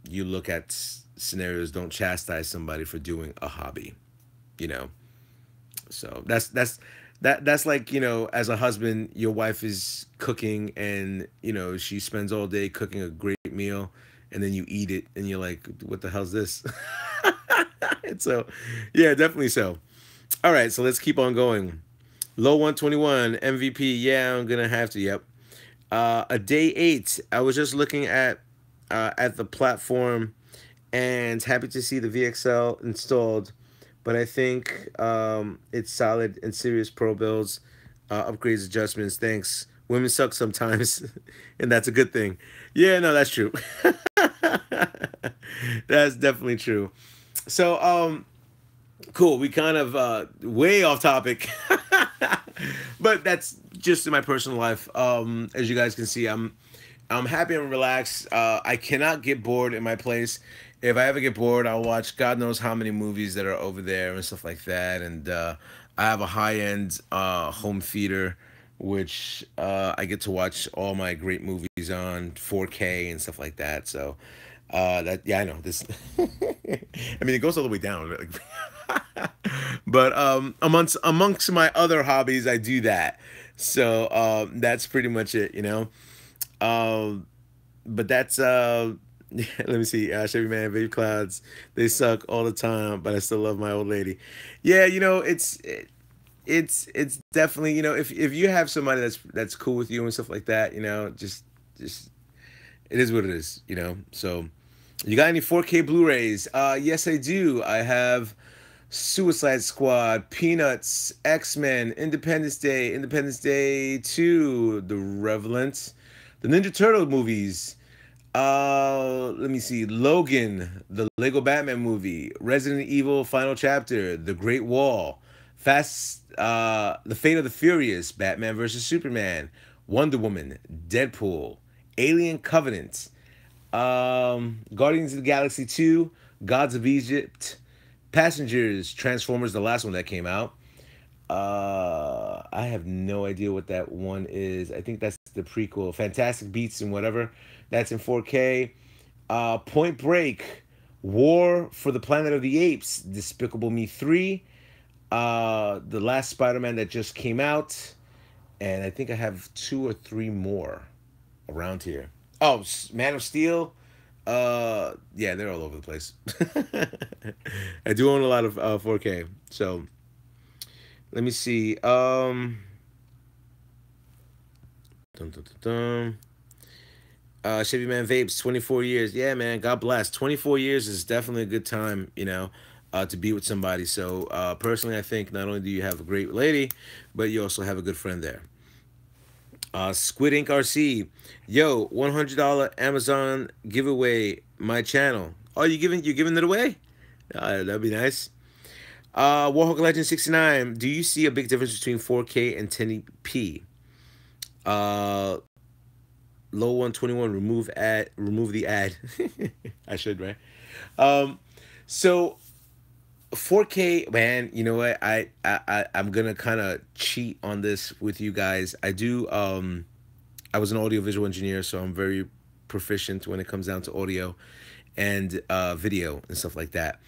Speaker 1: you look at scenarios. Don't chastise somebody for doing a hobby. You know, so that's like, you know, as a husband, your wife is cooking and, you know, she spends all day cooking a great meal and then you eat it and you're like, what the hell's this? And so, yeah, definitely so. All right, so let's keep on going. Low 121 MVP. Yeah, I'm gonna have to. Yep. A day 8. I was just looking at the platform. and happy to see the VXL installed. But I think it's solid and serious pro builds, upgrades, adjustments. Thanks. Women suck sometimes, and that's a good thing. Yeah, no, that's true. That's definitely true. So, cool. We kind of way off topic, but that's just in my personal life. As you guys can see, I'm happy and relaxed. I cannot get bored in my place. If I ever get bored, I'll watch God knows how many movies that are over there and stuff like that. And I have a high-end home theater, which I get to watch all my great movies on 4K and stuff like that. So that yeah, I know this. I mean, it goes all the way down. But amongst my other hobbies, I do that. So that's pretty much it, you know. But that's let me see. Chevy Man, Baby Clouds, they suck all the time, but I still love my old lady. Yeah, you know, it's definitely, you know, if you have somebody that's cool with you and stuff like that, you know, just it is what it is, you know. So you got any 4K Blu-rays? Yes, I do. I have Suicide Squad, Peanuts, X-Men, Independence Day 2, The Revenant, the Ninja Turtle movies. Let me see. Logan, the Lego Batman movie, Resident Evil Final Chapter, The Great Wall, The Fate of the Furious, Batman vs Superman, Wonder Woman, Deadpool, Alien Covenant, Guardians of the Galaxy 2, Gods of Egypt, Passengers, Transformers, the last one that came out. I have no idea what that one is. I think that's the prequel. Fantastic Beasts and whatever. That's in 4K. Point Break, War for the Planet of the Apes, Despicable Me 3, the last Spider-Man that just came out, and I think I have 2 or 3 more around here. Oh, Man of Steel. Yeah, they're all over the place. I do own a lot of 4K, so let me see. Dun, dun, dun, dun. Chevy Man Vapes, 24 years. Yeah, man, God bless. 24 years is definitely a good time, you know, to be with somebody. So personally, I think not only do you have a great lady, but you also have a good friend there. Squid Ink RC, yo, $100 Amazon giveaway, my channel. Oh, you're giving it away? That'd be nice. Warhawk Legend 69, do you see a big difference between 4K and 1080p? Low 121, remove the ad. I should, right? So 4K, man, you know what? I'm gonna kind of cheat on this with you guys. I do I was an audiovisual engineer, so I'm very proficient when it comes down to audio and video and stuff like that.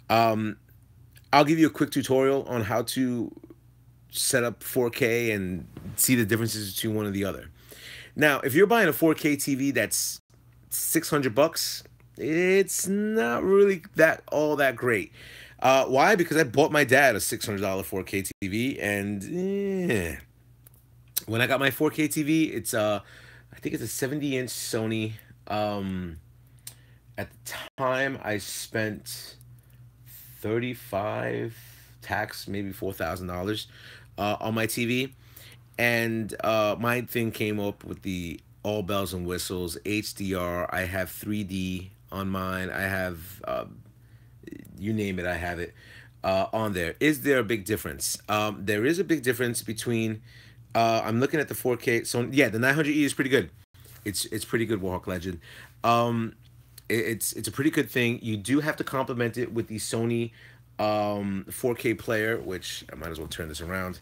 Speaker 1: I'll give you a quick tutorial on how to set up 4K and see the differences between one or the other. Now, if you're buying a 4K TV that's $600, it's not really all that great. Why? Because I bought my dad a $600 4K TV, and when I got my 4K TV, it's I think it's a 70-inch Sony. At the time, I spent 35 tax, maybe $4,000 on my TV. And my thing came up with the all bells and whistles, HDR. I have 3D on mine. I have, you name it, I have it on there. Is there a big difference? There is a big difference between, I'm looking at the 4K. So yeah, the 900E is pretty good. It's pretty good, Warhawk Legend. It's a pretty good thing. You do have to complement it with the Sony 4K player, which I might as well turn this around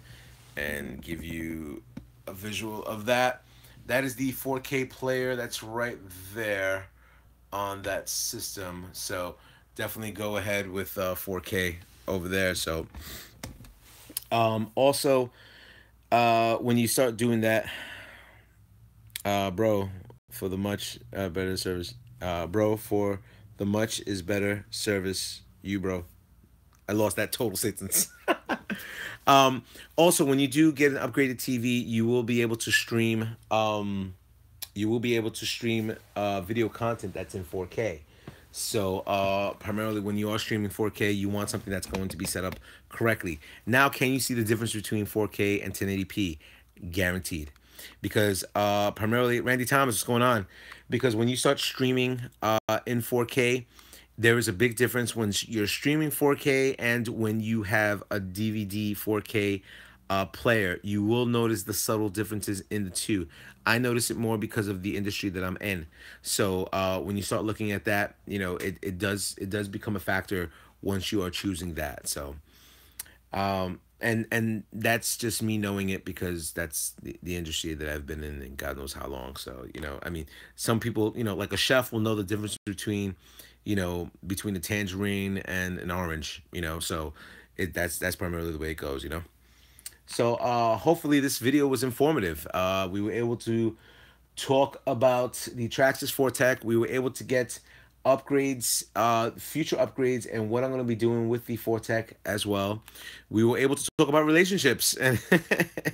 Speaker 1: and give you a visual of that. That is the 4K player that's right there on that system. So definitely go ahead with 4K over there. So also when you start doing that, bro, for the much better service, bro, for the much is better service, you bro. I lost that total sentence. Also, when you do get an upgraded TV, you will be able to stream video content that's in 4K. So primarily when you are streaming 4K, you want something that's going to be set up correctly. Now, can you see the difference between 4K and 1080p? Guaranteed. Because primarily, Randy Thomas, what's going on? Because when you start streaming in 4K, there is a big difference when you're streaming 4K and when you have a DVD 4K player. You will notice the subtle differences in the two. I notice it more because of the industry that I'm in. So when you start looking at that, it does become a factor once you are choosing that. So and that's just me knowing it because that's the industry that I've been in and God knows how long. So I mean, some people, like a chef will know the difference between between a tangerine and an orange. So that's primarily the way it goes. So hopefully this video was informative. We were able to talk about the Traxxas 4Tec. We were able to get upgrades, future upgrades, and what I'm going to be doing with the 4Tec as well. We were able to talk about relationships and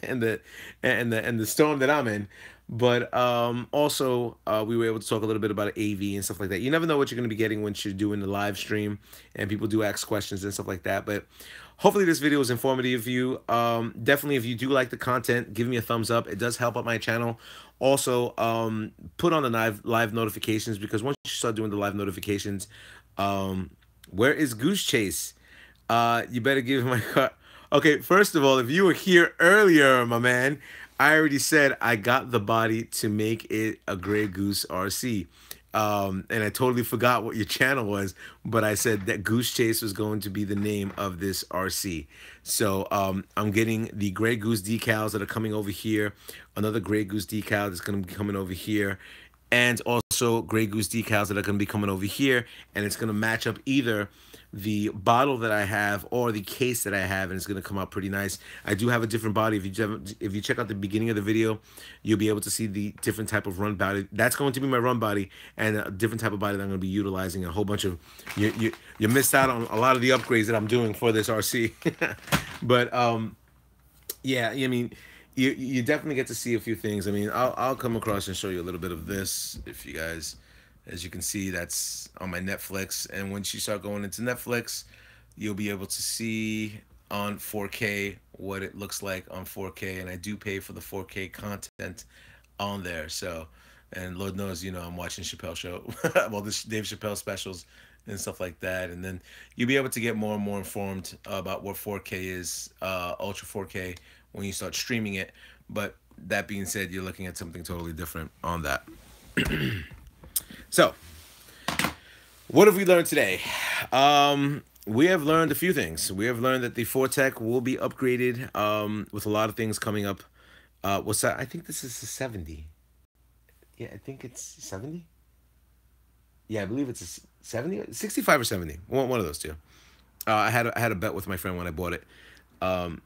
Speaker 1: and the storm that I'm in. But also we were able to talk a little bit about AV and stuff like that. You never know what you're going to be getting once you're doing the live stream and people do ask questions and stuff like that. But hopefully this video was informative for you. Definitely, if you do like the content, give me a thumbs up. It does help out my channel. Also, put on the live notifications, because once you start doing the live notifications, where is Goose Chase? You better give him my car. Okay, first of all, if you were here earlier, my man, I already said I got the body to make it a Grey Goose RC. And I totally forgot what your channel was, but I said that Goose Chase was going to be the name of this RC. So I'm getting the Grey Goose decals that are coming over here, another Grey Goose decal that's going to be coming over here, and also Grey Goose decals that are going to be coming over here, and it's going to match up either the bottle that I have or the case that I have, and it's going to come out pretty nice. I do have a different body. If you check out the beginning of the video, you'll be able to see the different type of run body. That's going to be my run body, and a different type of body that I'm going to be utilizing. A whole bunch of you missed out on a lot of the upgrades that I'm doing for this RC. But yeah, I mean, you definitely get to see a few things. I mean, I'll come across and show you a little bit of this if you guys. As you can see, that's on my Netflix. And once you start going into Netflix, you'll be able to see on 4K what it looks like on 4K. And I do pay for the 4K content on there. So, and Lord knows, I'm watching Chappelle Show, well, this Dave Chappelle specials and stuff like that. And then you'll be able to get more and more informed about what 4K is, Ultra 4K, when you start streaming it. But that being said, you're looking at something totally different on that. So, what have we learned today? We have learned a few things. We have learned that the 4Tec will be upgraded with a lot of things coming up. What's that? I think this is a 70. Yeah, I think it's 70. Yeah, I believe it's a 70, 65 or 70. One of those two. I had a bet with my friend when I bought it.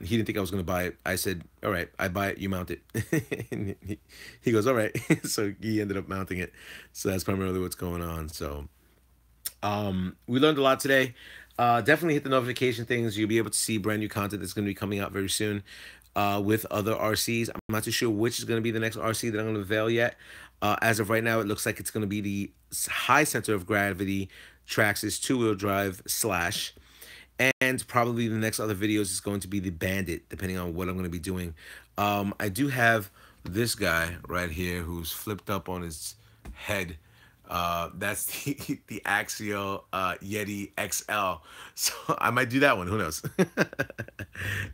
Speaker 1: He didn't think I was going to buy it. I said, all right, I buy it, you mount it. And he goes, all right. So he ended up mounting it. So that's primarily what's going on. So we learned a lot today. Definitely hit the notification things. You'll be able to see brand new content that's going to be coming out very soon with other RCs. I'm not too sure which is going to be the next RC that I'm going to unveil yet. As of right now, it looks like it's going to be the high center of gravity Traxxas two-wheel drive slash. And probably the next other videos is going to be the Bandit, depending on what I'm going to be doing. I do have this guy right here who's flipped up on his head. That's the Axial Yeti XL. So I might do that one. Who knows?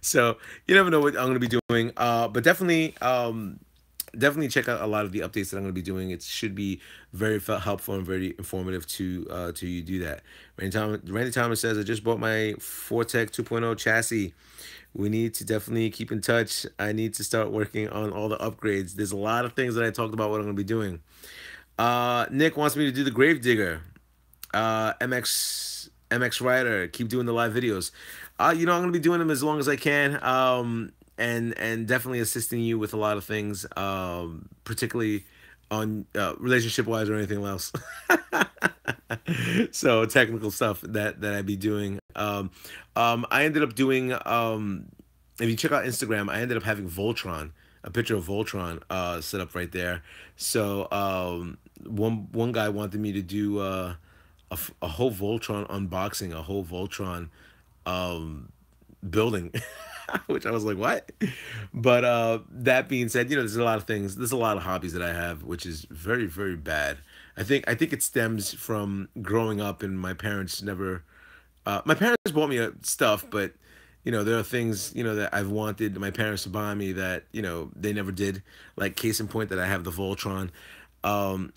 Speaker 1: So you never know what I'm going to be doing. But definitely check out a lot of the updates that I'm going to be doing. It should be very helpful and very informative to you do that. Randy Thomas says, I just bought my 4Tec 2.0 chassis. We need to definitely keep in touch. I need to start working on all the upgrades. There's a lot of things that I talked about what I'm going to be doing. Nick wants me to do the Gravedigger. MX Rider, keep doing the live videos. I'm going to be doing them as long as I can. And definitely assisting you with a lot of things, particularly on relationship wise or anything else. So technical stuff that I'd be doing. I ended up doing, if you check out Instagram, I ended up having Voltron, a picture of Voltron set up right there. So one guy wanted me to do a whole Voltron unboxing, a whole Voltron building, which I was like, what? But that being said, you know, there's a lot of things. There's a lot of hobbies that I have, which is very, very bad. I think it stems from growing up and my parents never. My parents bought me stuff, but you know, there are things, you know, that I've wanted my parents to buy me that, you know, they never did. Like case in point that I have the Voltron.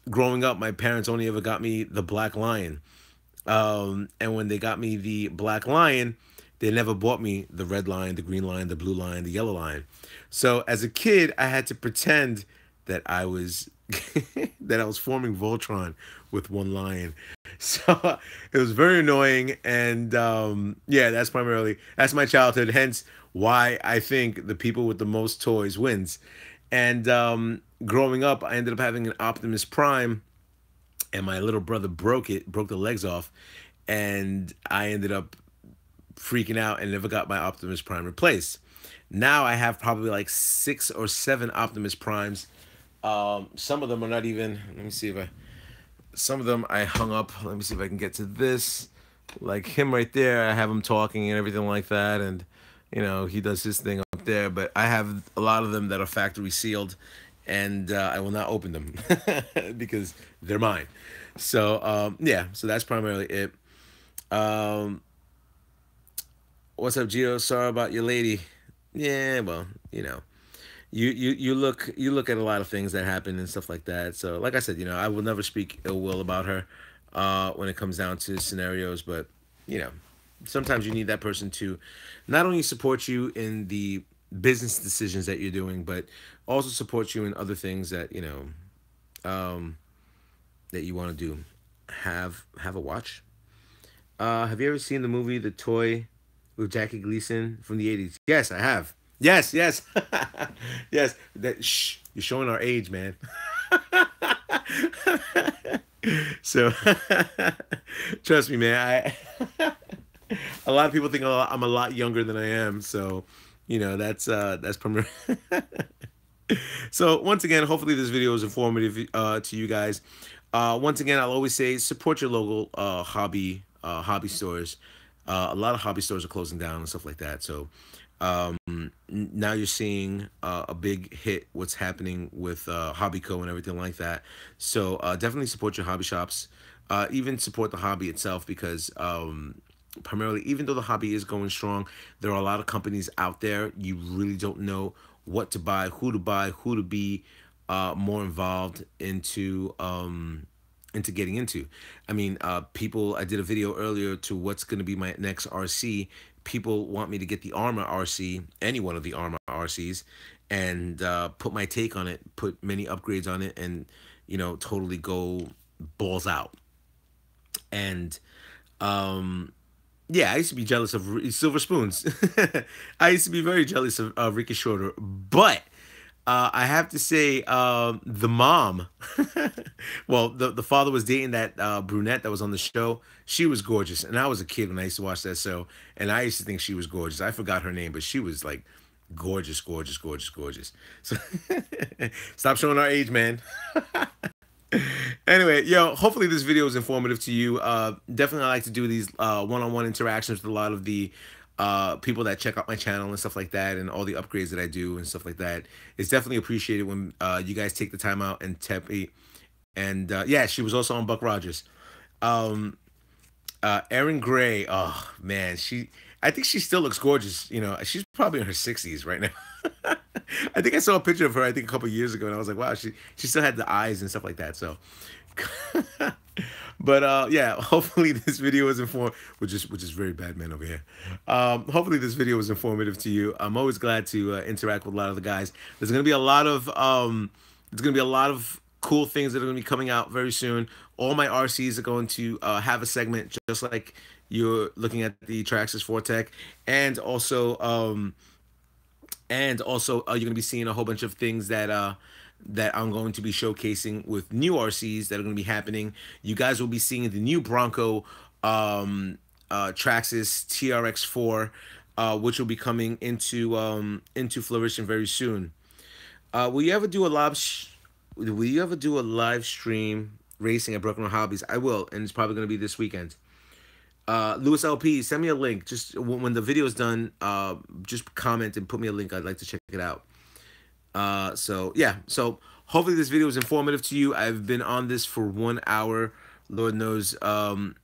Speaker 1: Growing up, my parents only ever got me the Black Lion. And when they got me the Black Lion, they never bought me the red lion, the green lion, the blue lion, the yellow lion. So as a kid, I had to pretend that I was that I was forming Voltron with one lion. So it was very annoying, and yeah, that's my childhood. Hence why I think the people with the most toys wins. And growing up, I ended up having an Optimus Prime, and my little brother broke the legs off, and I ended up freaking out and never got my Optimus Prime replaced. Now I have probably like 6 or 7 Optimus Primes. Some of them are not even. Let me see if I. Some of them I hung up. Let me see if I can get to this. Like him right there, I have him talking and everything like that, and you know he does his thing up there. But I have a lot of them that are factory sealed, and I will not open them because they're mine. So yeah, so that's primarily it. Um, what's up, Gio? Sorry about your lady. Yeah, well, you know, you look at a lot of things that happen and stuff like that. So, like I said, you know, I will never speak ill will about her when it comes down to scenarios. But you know, sometimes you need that person to not only support you in the business decisions that you're doing, but also support you in other things that you know that you want to do. Have a watch. Have you ever seen the movie The Toy with Jackie Gleason from the 80s? Yes, I have. Yes, yes. Yes. That shh, you're showing our age, man. So trust me, man. I a lot of people think I'm a lot younger than I am, so you know that's primarily. So once again, hopefully this video is informative to you guys. Once again, I'll always say support your local hobby stores. A lot of hobby stores are closing down and stuff like that. So now you're seeing a big hit what's happening with Hobbyco and everything like that. So definitely support your hobby shops. Even support the hobby itself because primarily, even though the hobby is going strong, there are a lot of companies out there. You really don't know what to buy, who to be more involved into getting into. I mean, people. I did a video earlier to what's going to be my next RC. People want me to get the Armor RC, any one of the Armor RCs, and put my take on it, put many upgrades on it, and you know, totally go balls out. And yeah, I used to be jealous of Silver Spoons. I used to be very jealous of Ricky Shorter, but I have to say, the mom, well, the father was dating that brunette that was on the show. She was gorgeous, and I was a kid when I used to watch that show, and I used to think she was gorgeous. I forgot her name, but she was like gorgeous, gorgeous, gorgeous, gorgeous. So stop showing our age, man. Anyway, yo, hopefully this video is informative to you. Definitely I like to do these one-on-one interactions with a lot of the people that check out my channel and stuff like that, and all the upgrades that I do and stuff like that. It's definitely appreciated when you guys take the time out and tap me. And yeah, she was also on Buck Rogers. Erin Gray, oh man, I think she still looks gorgeous. You know, she's probably in her 60s right now. I think I saw a picture of her, I think a couple years ago, and I was like, wow, she still had the eyes and stuff like that. So, but yeah, hopefully this video was which is very bad, man, over here. Hopefully this video was informative to you. I'm always glad to interact with a lot of the guys. There's gonna be a lot of cool things that are gonna be coming out very soon. All my RCs are going to have a segment just like you're looking at the Traxxas 4Tec, and also you're gonna be seeing a whole bunch of things that I'm going to be showcasing with new RCs that are going to be happening. You guys will be seeing the new Bronco Traxxas TRX4, which will be coming into fruition very soon. Will you ever do a live stream racing at Broken Arrow Hobbies, I will, and it's probably going to be this weekend. Lewis LP, send me a link. Just when the video is done, just comment and put me a link. I'd like to check it out. So yeah, so hopefully this video was informative to you. I've been on this for 1 hour. Lord knows, I'll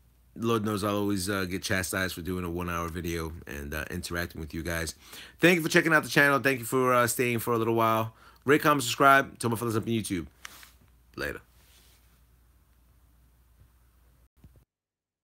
Speaker 1: always get chastised for doing a 1 hour video and interacting with you guys. Thank you for checking out the channel. Thank you for staying for a little while. Rate, comment, subscribe. Tell my fellas up on YouTube. Later.